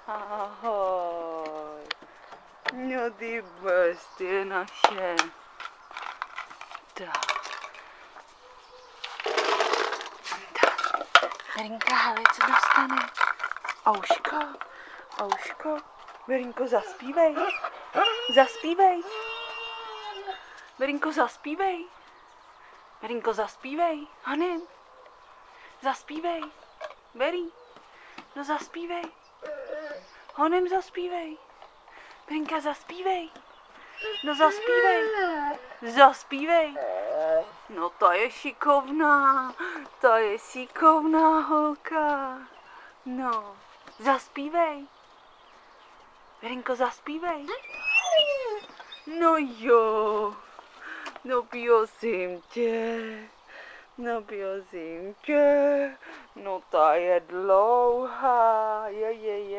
Ahoj. No ty bestie naše. Tak. Berinka, hele, co dostane? Auško, Auško. Berinko, zaspívej. Zaspívej. Berinko, zaspívej. Berinko, zaspívej. Hanem. Zaspívej. Beri. No zaspívej. Honem, zaspívej. Berinka, zaspívej. No zaspívej. Zaspívej. No ta je šikovná. Ta je šikovná holka. No, zaspívej. Berinko, zaspívej. No jo. No prosím tě. No prosím tě. No ta je dlouhá. Jej.